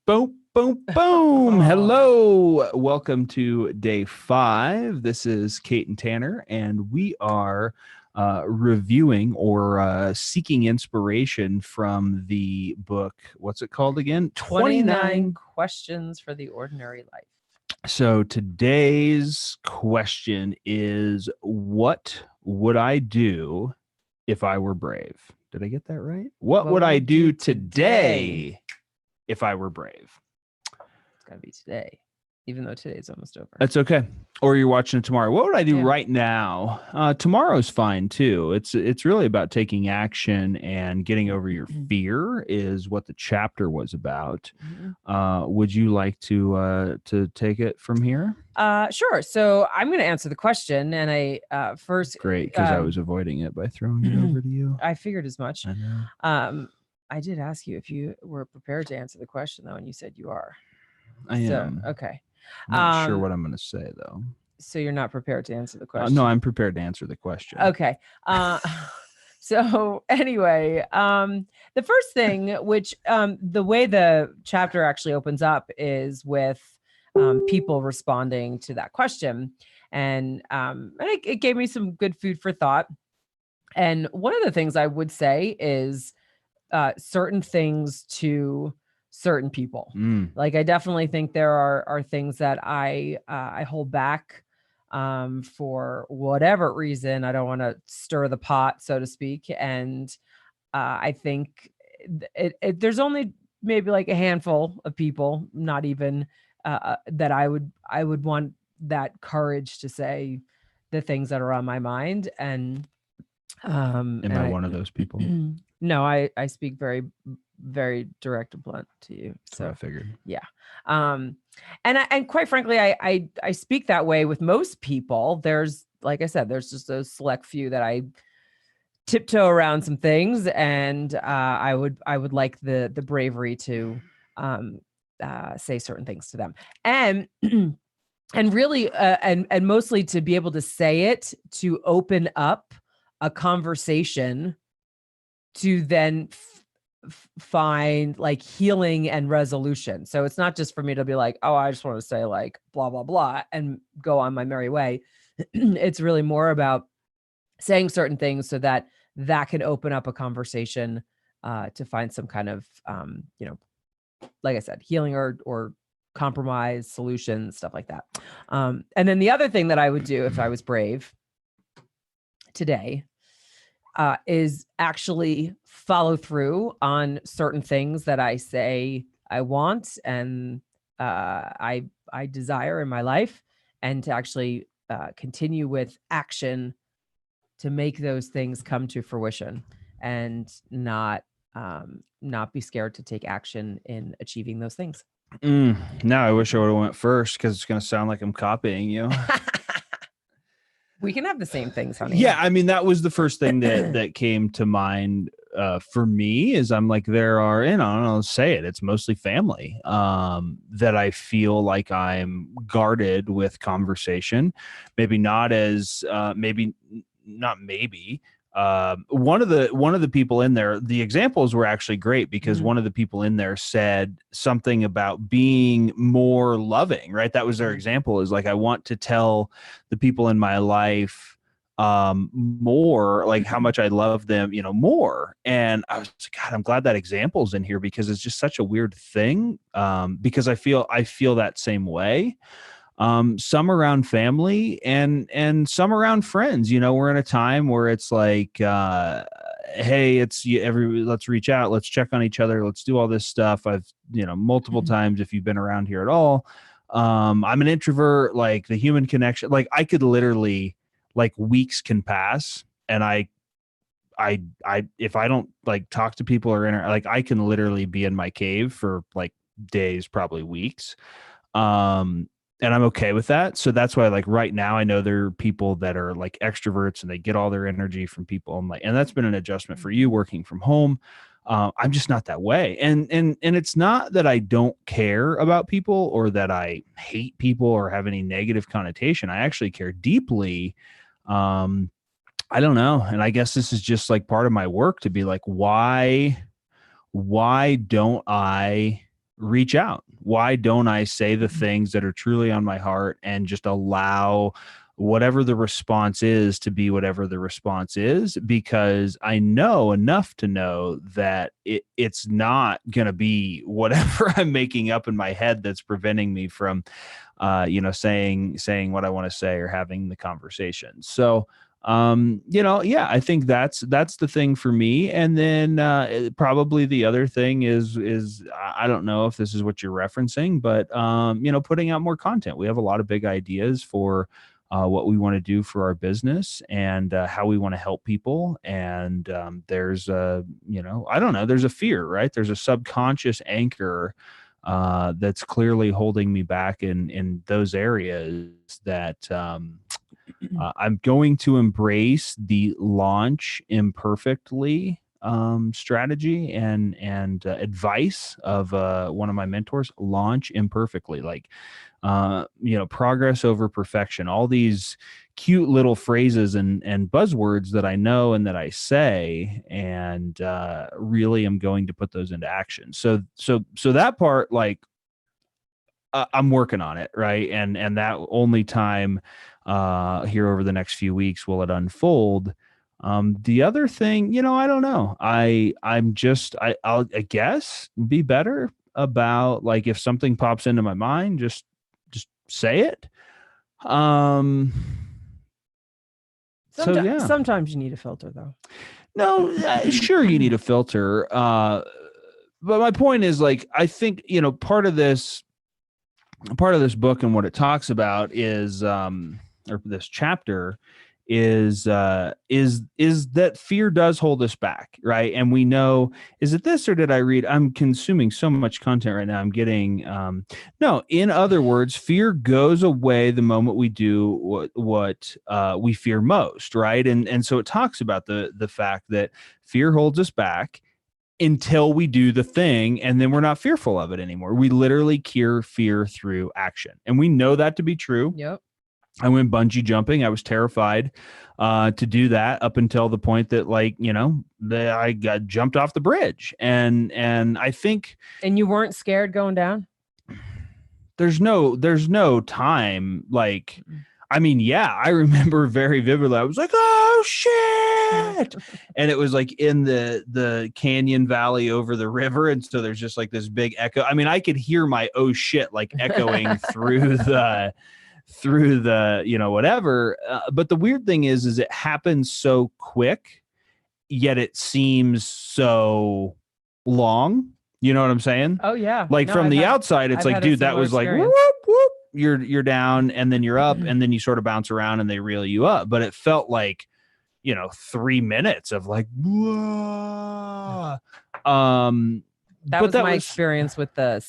Boom, boom, boom. Hello. Welcome to day 5. This is Kate and Tanner, and we are reviewing or seeking inspiration from the book. What's it called again? 29 Questions for the Ordinary Life. So today's question is, what would I do if I were brave? Did I get that right? What would I do today if I were brave? It's got to be today, even though today's almost over. That's okay. Or you're watching it tomorrow. What would I do right now? Tomorrow's fine too. It's really about taking action and getting over your fear is what the chapter was about. Would you like to take it from here? Sure. So I'm going to answer the question, and I first. Great, because I was avoiding it by throwing it over to you. I figured as much. I know. I did ask you if you were prepared to answer the question, though, and you said you are. I am. Okay. I'm not sure what I'm going to say, though. So you're not prepared to answer the question? No, I'm prepared to answer the question. Okay. So anyway, the first thing, which the way the chapter actually opens up is with people responding to that question. And it gave me some good food for thought. And one of the things I would say is certain things to certain people. Like, I definitely think there are things that I hold back for whatever reason. I don't want to stir the pot, so to speak. And I think there's only maybe like a handful of people, not even that I would want that courage to say the things that are on my mind. And am I one of those people? No, I speak very, very direct and blunt to you. So I figured. Yeah. And quite frankly, I speak that way with most people. There's, like I said, there's just those select few that I tiptoe around some things, and I would like the bravery to say certain things to them, and and really and mostly to be able to say it, to open up a conversation, to then find like healing and resolution. So it's not just for me to be like, oh, I just want to say like blah, blah, blah, and go on my merry way. It's really more about saying certain things so that can open up a conversation to find some kind of, like I said, healing or compromise, solutions, stuff like that. And then the other thing that I would do if I was brave today is actually follow through on certain things that I say I want and I desire in my life, and to actually continue with action to make those things come to fruition, and not be scared to take action in achieving those things. Now I wish I would have went first, because it's going to sound like I'm copying you. We can have the same things, honey. Yeah, I mean, that was the first thing that came to mind for me. Is I'm like, there are, I don't know, say it. It's mostly family that I feel like I'm guarded with conversation. Maybe not as one of the people in there, the examples were actually great, because one of the people in there said something about being more loving, right? That was their example, is like, I want to tell the people in my life more, like how much I love them, more. And I was like, God, I'm glad that example's in here, because it's just such a weird thing. Because I feel that same way. Some around family and some around friends. We're in a time where it's like, hey, let's reach out, let's check on each other, let's do all this stuff. I've, multiple times, if you've been around here at all, I'm an introvert. Like, the human connection, like, I could literally, like, weeks can pass, and I if I don't like talk to people or like, I can literally be in my cave for like days, probably weeks. And I'm okay with that. So that's why, like, right now, I know there are people that are like extroverts and they get all their energy from people. And that's been an adjustment for you working from home. I'm just not that way. And it's not that I don't care about people or that I hate people or have any negative connotation. I actually care deeply. I don't know. And I guess this is just like part of my work to be like, why don't I reach out? Why don't I say the things that are truly on my heart and just allow whatever the response is to be whatever the response is? Because I know enough to know that it's not going to be whatever I'm making up in my head that's preventing me from, saying what I want to say or having the conversation. So, yeah, I think that's the thing for me. And then probably the other thing is I don't know if this is what you're referencing, but putting out more content. We have a lot of big ideas for what we want to do for our business and how we want to help people. And there's I don't know, there's a fear, right? There's a subconscious anchor that's clearly holding me back in those areas that I'm going to embrace the launch imperfectly strategy and advice of one of my mentors. Launch imperfectly, like progress over perfection, all these cute little phrases and buzzwords that I know and that I say, and really am going to put those into action. So that part, like, I'm working on it, right? And that only time here over the next few weeks will it unfold. The other thing, I don't know. I'll I guess be better about, like, if something pops into my mind, just say it. Sometimes you need a filter, though. No, sure, you need a filter. But my point is, like, I think, part of this book and what it talks about is, or this chapter is that fear does hold us back, right? And we know, is it this, or did I read? I'm consuming so much content right now. I'm getting no. In other words, fear goes away the moment we do what we fear most, right? And so it talks about the fact that fear holds us back until we do the thing, and then we're not fearful of it anymore. We literally cure fear through action, and we know that to be true. Yep. I went bungee jumping. I was terrified to do that up until the point that, like, I got jumped off the bridge, and I think. And you weren't scared going down? There's no time, like. I mean, yeah, I remember very vividly. I was like, "Oh shit!" And it was like in the canyon valley over the river, and so there's just like this big echo. I mean, I could hear my "oh shit" like echoing through the whatever. But the weird thing is it happens so quick, yet it seems so long. You know what I'm saying? Oh yeah. Like, from the outside, it's like, dude, that was like whoop whoop. You're down, and then you're up, and then you sort of bounce around and they reel you up. But it felt like, 3 minutes of like, whoa. That was my experience with the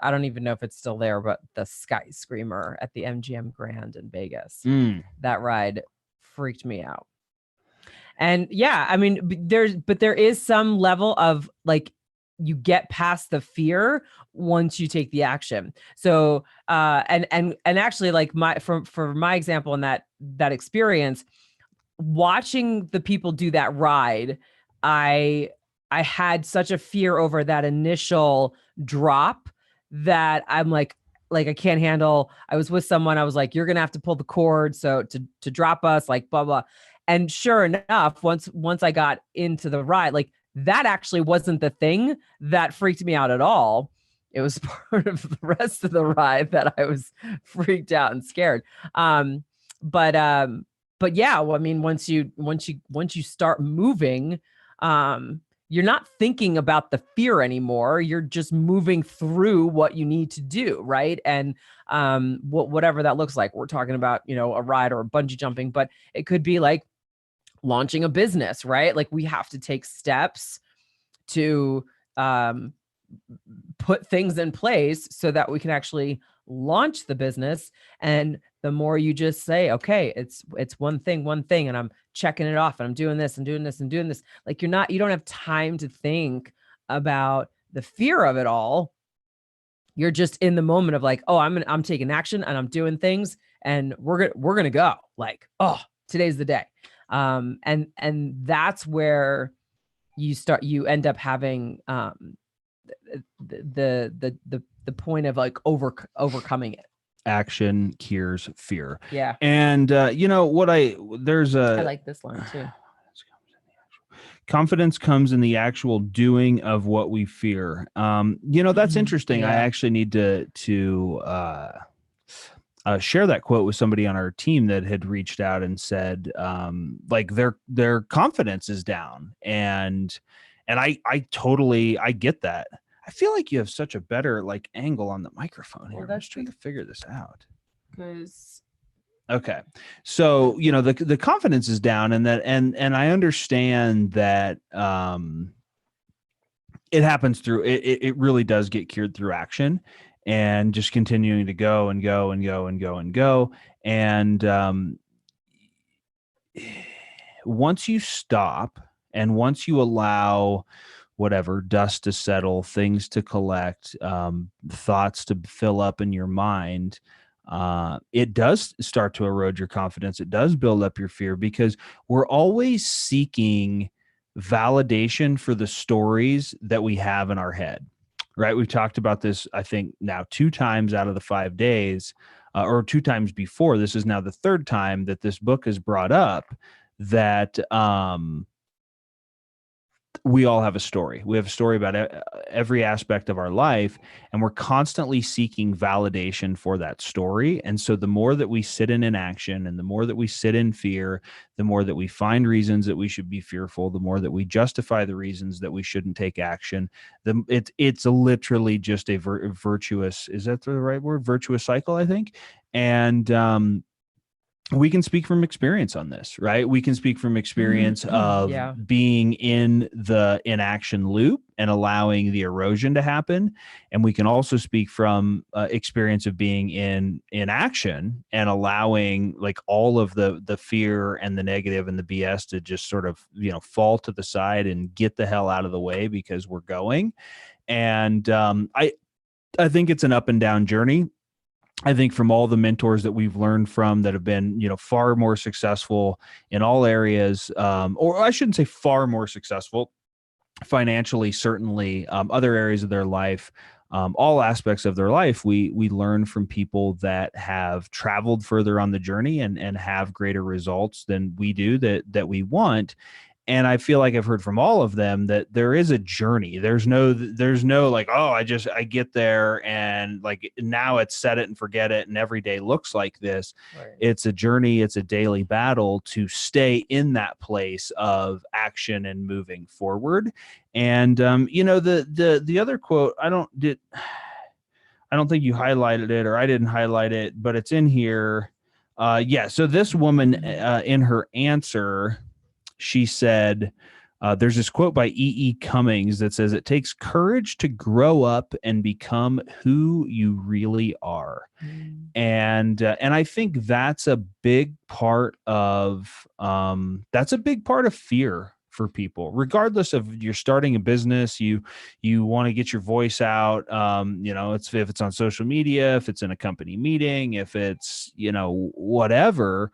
I don't even know if it's still there, but the Sky Screamer at the MGM Grand in Vegas. That ride freaked me out. And yeah, I mean, there is some level of, like, you get past the fear once you take the action. So and actually, like, for my example in that experience, watching the people do that ride, I had such a fear over that initial drop that I'm like I can't handle. I was with someone, I was like, you're gonna have to pull the cord so to drop us, like, blah blah. And sure enough, once I got into the ride, like, that actually wasn't the thing that freaked me out at all. It was part of the rest of the ride that I was freaked out and scared. But yeah, well, I mean, once you start moving, you're not thinking about the fear anymore. You're just moving through what you need to do, right? And whatever that looks like. We're talking about, a ride or a bungee jumping, but it could be like launching a business, right? Like, we have to take steps to put things in place so that we can actually launch the business. And the more you just say, okay, it's one thing, and I'm checking it off, and I'm doing this and doing this and doing this. Like, you don't have time to think about the fear of it all. You're just in the moment of like, oh, I'm taking action and I'm doing things, and we're gonna go. Like, oh, today's the day. And that's where you end up having the point of like overcoming it. Action cures fear. Yeah. And there's I a like this line too. confidence comes in the actual doing of what we fear. That's interesting. I Yeah. actually need to share that quote with somebody on our team that had reached out and said, like their confidence is down, and I totally I get that. I feel like you have such a better like angle on the microphone here. I'm just trying to figure this out. Because Okay. So, the confidence is down, and I understand that it happens through it really does get cured through action and just continuing to go and go and go and go and go. And once you stop and once you allow whatever dust to settle, things to collect, thoughts to fill up in your mind, it does start to erode your confidence. It does build up your fear because we're always seeking validation for the stories that we have in our head, right? We've talked about this, I think, now 2 times out of the 5 days, or 2 times before. This is now the 3rd time that this book is brought up, that we all have a story. We have a story about every aspect of our life, and we're constantly seeking validation for that story. And so the more that we sit in inaction and the more that we sit in fear, the more that we find reasons that we should be fearful, the more that we justify the reasons that we shouldn't take action. It's literally just a virtuous, is that the right word? Virtuous cycle, I think. And we can speak from experience on this, right? We can speak from experience of being in the inaction loop and allowing the erosion to happen. And we can also speak from experience of being in action and allowing like all of the fear and the negative and the BS to just sort of, fall to the side and get the hell out of the way because we're going. And I think it's an up and down journey. I think from all the mentors that we've learned from that have been, far more successful in all areas, or I shouldn't say far more successful financially, certainly, other areas of their life, all aspects of their life, we learn from people that have traveled further on the journey and have greater results than we do that we want. And I feel like I've heard from all of them that there is a journey. There's no like, oh, I get there and like now it's set it and forget it and every day looks like this. Right. It's a journey. It's a daily battle to stay in that place of action and moving forward. And the other quote, I don't think you highlighted it or I didn't highlight it, but it's in here. So this woman in her answer, she said, there's this quote by E.E. Cummings that says, "It takes courage to grow up and become who you really are." And I think that's a big part of fear for people, regardless of you're starting a business, you want to get your voice out. If it's on social media, if it's in a company meeting, if it's, whatever,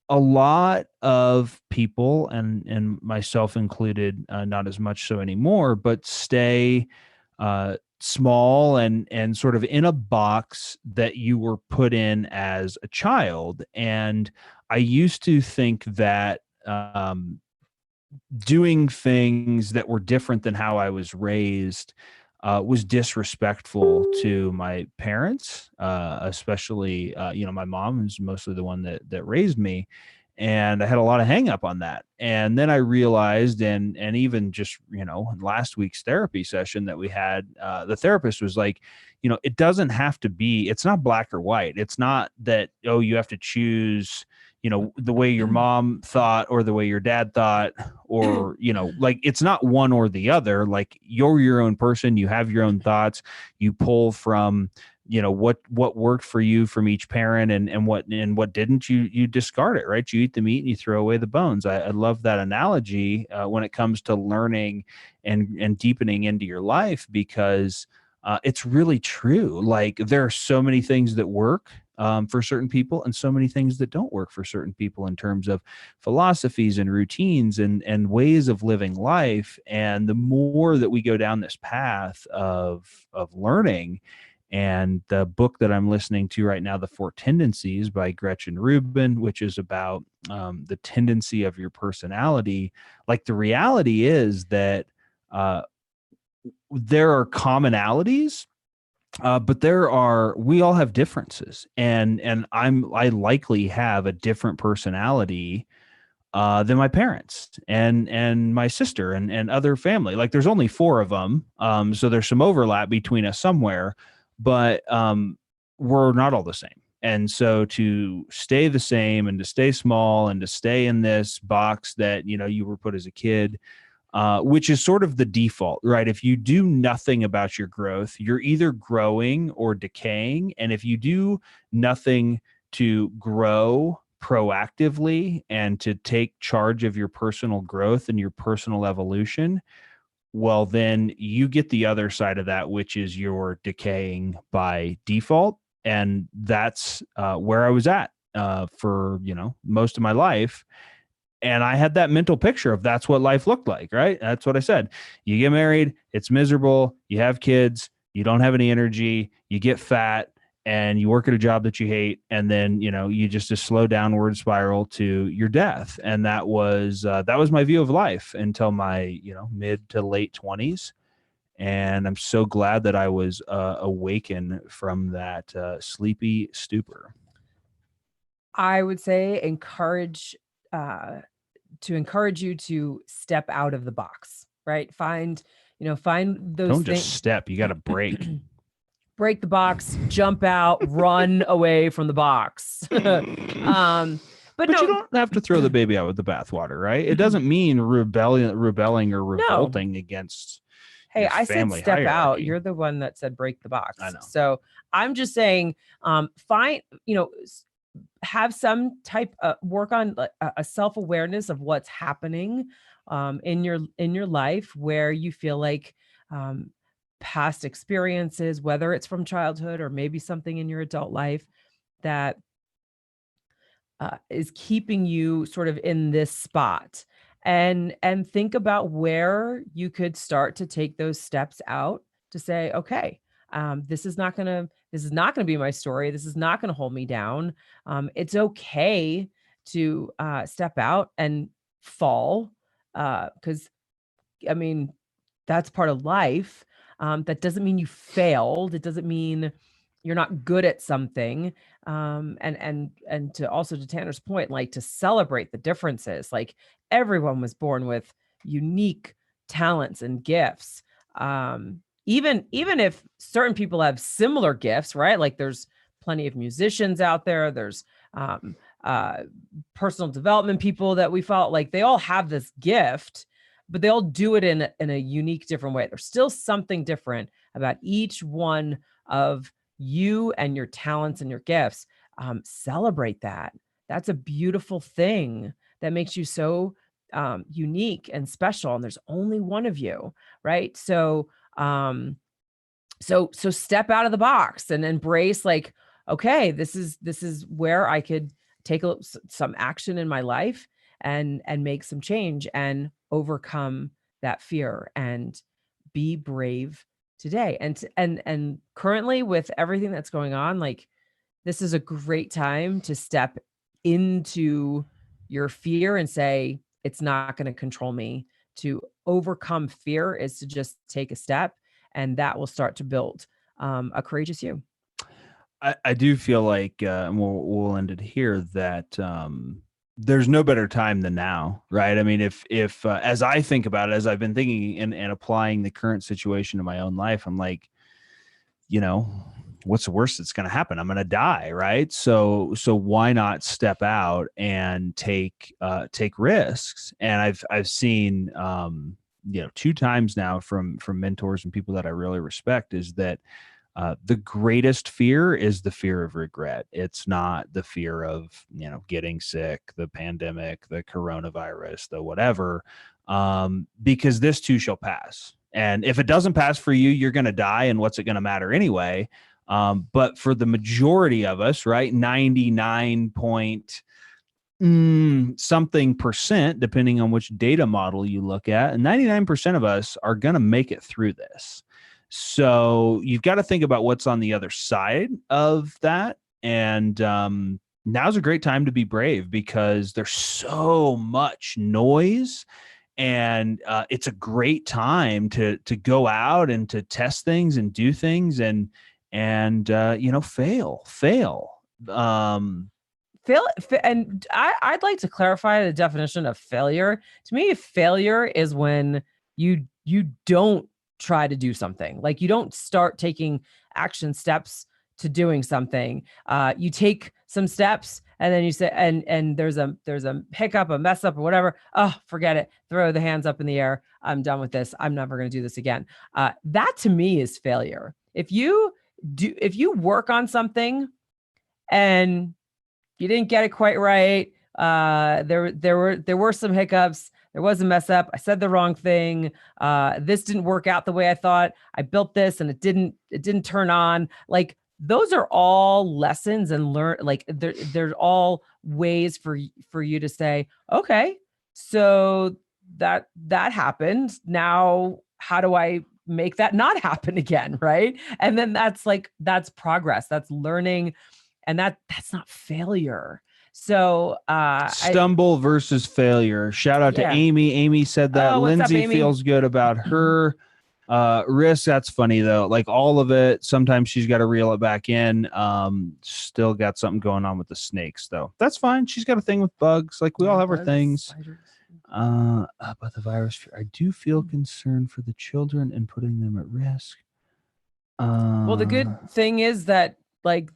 a lot of people and myself included, not as much so anymore, but stay small and sort of in a box that you were put in as a child. And I used to think that doing things that were different than how I was raised was disrespectful to my parents, especially, my mom, who's mostly the one that raised me. And I had a lot of hang up on that. And then I realized, and even just, in last week's therapy session that we had, the therapist was like, it doesn't have to be, it's not black or white. It's not that, oh, you have to choose, the way your mom thought or the way your dad thought, or, like it's not one or the other. Like you're your own person. You have your own thoughts. You pull from, what worked for you from each parent and what didn't. You discard it, right? You eat the meat and you throw away the bones. I love that analogy when it comes to learning and deepening into your life, because it's really true. Like there are so many things that work for certain people, and so many things that don't work for certain people in terms of philosophies and routines and ways of living life. And the more that we go down this path of learning, and the book that I'm listening to right now, The Four Tendencies by Gretchen Rubin, which is about the tendency of your personality. Like, the reality is that there are commonalities, but we all have differences, and I likely have a different personality than my parents and my sister and other family. Like, there's only four of them, so there's some overlap between us somewhere, but we're not all the same. And so to stay the same and to stay small and to stay in this box that you were put as a kid, which is sort of the default, right? If you do nothing about your growth, you're either growing or decaying. And if you do nothing to grow proactively and to take charge of your personal growth and your personal evolution, well, then you get the other side of that, which is you're decaying by default. And that's where I was at for most of my life. And I had that mental picture of that's what life looked like, right? That's what I said. You get married, it's miserable, you have kids, you don't have any energy, you get fat, and you work at a job that you hate, and then you just a slow downward spiral to your death. And that was my view of life until my mid to late 20s. And I'm so glad that I was awakened from that sleepy stupor. I would say encourage you to step out of the box, right? Find those Don't just step, you got to break. Break the box, jump out, run away from the box. But no, you don't have to throw the baby out with the bathwater, right? It doesn't mean rebelling or revolting against. Hey, I said step hierarchy. Out. You're the one that said break the box. I know. So I'm just saying, have some type of work on a self-awareness of what's happening in your life, where you feel like past experiences, whether it's from childhood or maybe something in your adult life, that is keeping you sort of in this spot, and think about where you could start to take those steps out to say, okay, this is not gonna be my story. This is not gonna hold me down. It's okay to step out and fall, because that's part of life. That doesn't mean you failed. It doesn't mean you're not good at something. And to also, to Tanner's point, like, to celebrate the differences. Like, everyone was born with unique talents and gifts. Even if certain people have similar gifts, right? Like, there's plenty of musicians out there. There's personal development people that we felt like they all have this gift, but they all do it in a unique, different way. There's still something different about each one of you and your talents and your gifts. Celebrate that. That's a beautiful thing that makes you so unique and special. And there's only one of you, right? So step out of the box and embrace, like, okay, this is where I could take some action in my life and make some change and overcome that fear and be brave today. And currently, with everything that's going on, like, this is a great time to step into your fear and say, it's not going to control me. To overcome fear is to just take a step, and that will start to build a courageous you. I do feel like, and we'll end it here, that there's no better time than now, right? I mean, if as I think about it, as I've been thinking and applying the current situation to my own life, I'm like, what's the worst that's going to happen? I'm going to die, right? So why not step out and take risks? And I've seen, 2 times now from mentors and people that I really respect, is that the greatest fear is the fear of regret. It's not the fear of, getting sick, the pandemic, the coronavirus, the whatever, because this too shall pass. And if it doesn't pass for you, you're going to die. And what's it going to matter anyway? But for the majority of us, right, 99 point something percent, depending on which data model you look at, and 99% of us are going to make it through this. So you've got to think about what's on the other side of that. And now's a great time to be brave because there's so much noise, and it's a great time to go out and to test things and do things and fail. And I'd like to clarify the definition of failure. To me, failure is when you don't try to do something. Like you don't start taking action steps to doing something. You take some steps and then you say, and there's a hiccup, a mess up or whatever. Oh, forget it. Throw the hands up in the air. I'm done with this. I'm never going to do this again. That to me is failure. If you work on something and you didn't get it quite right, there were some hiccups. There was a mess up. I said the wrong thing. This didn't work out the way I thought. I built this and it didn't turn on. Like those are all lessons and learn. Like they're all ways for you to say, okay, so that happened. Now, how do I make that not happen again? Right. And then that's progress. That's learning. And that's not failure. So stumble versus failure. Shout out to Amy. Amy said that. Lindsay feels good about her risk. That's funny though. Like all of it. Sometimes she's got to reel it back in. Still got something going on with the snakes though. That's fine. She's got a thing with bugs. Like we all have our things. About the virus, I do feel concerned for the children and putting them at risk. Well, the good thing is that like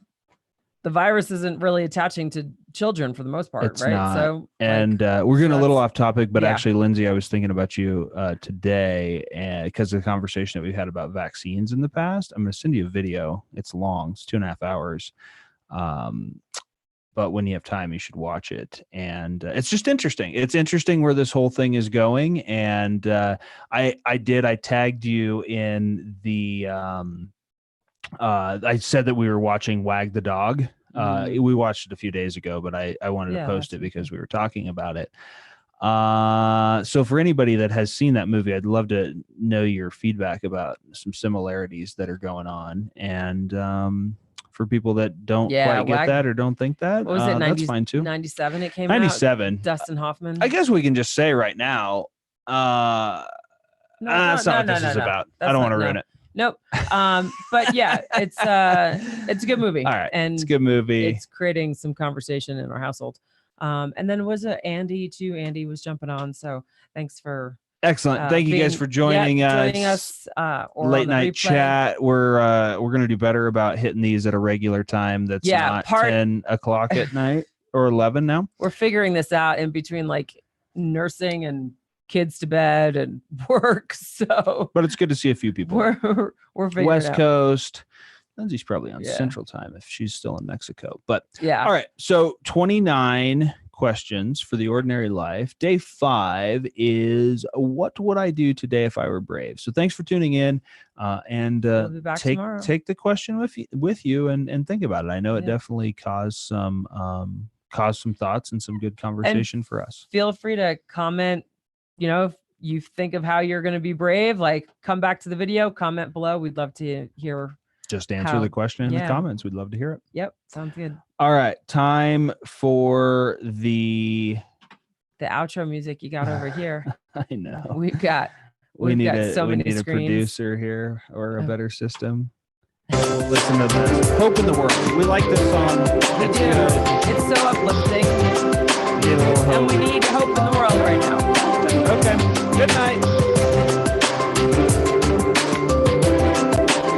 the virus isn't really attaching to children for the most part, right? Not. So, and we're getting a little off topic, but actually, Lindsay, I was thinking about you today, and because of the conversation that we've had about vaccines in the past. I'm going to send you a video. It's long; it's 2.5 hours. But when you have time, you should watch it. And it's just interesting. It's interesting where this whole thing is going. And I tagged you in the. I said that we were watching Wag the Dog. We watched it a few days ago, but I wanted to post it because we were talking about it. So for anybody that has seen that movie, I'd love to know your feedback about some similarities that are going on. And for people that don't quite get that or don't think that, what was it? That's fine too. 97 it came 97. out. Dustin Hoffman. I guess we can just say right now, that's not what this is about. I don't want to ruin it. Nope. But yeah, it's a good movie. All right. And it's a good movie. It's creating some conversation in our household. And then was it Andy too? Andy was jumping on. So thanks for excellent. Thank you guys for joining us. Late night chat. We're gonna do better about hitting these at a regular time. That's not 10 o'clock at night or 11 now. We're figuring this out in between like nursing and kids to bed and work. So, but it's good to see a few people. We're figuring West it out. Coast. Lindsay's probably on Central Time if she's still in Mexico. But yeah. All right. So 29 questions for the ordinary life. Day 5 is what would I do today if I were brave? So thanks for tuning in. And we'll be back tomorrow. Take the question with you and think about it. I know it definitely caused some thoughts and some good conversation for us. Feel free to comment. If you think of how you're going to be brave, like come back to the video, comment below. We'd love to hear. Just answer the question in the comments. We'd love to hear it. Yep. Sounds good. All right. Time for the outro music you got over here. I know. We need a producer here or a better system. Listen to this. Hope in the World. We like this song. It's so uplifting. Get a little hope. And we need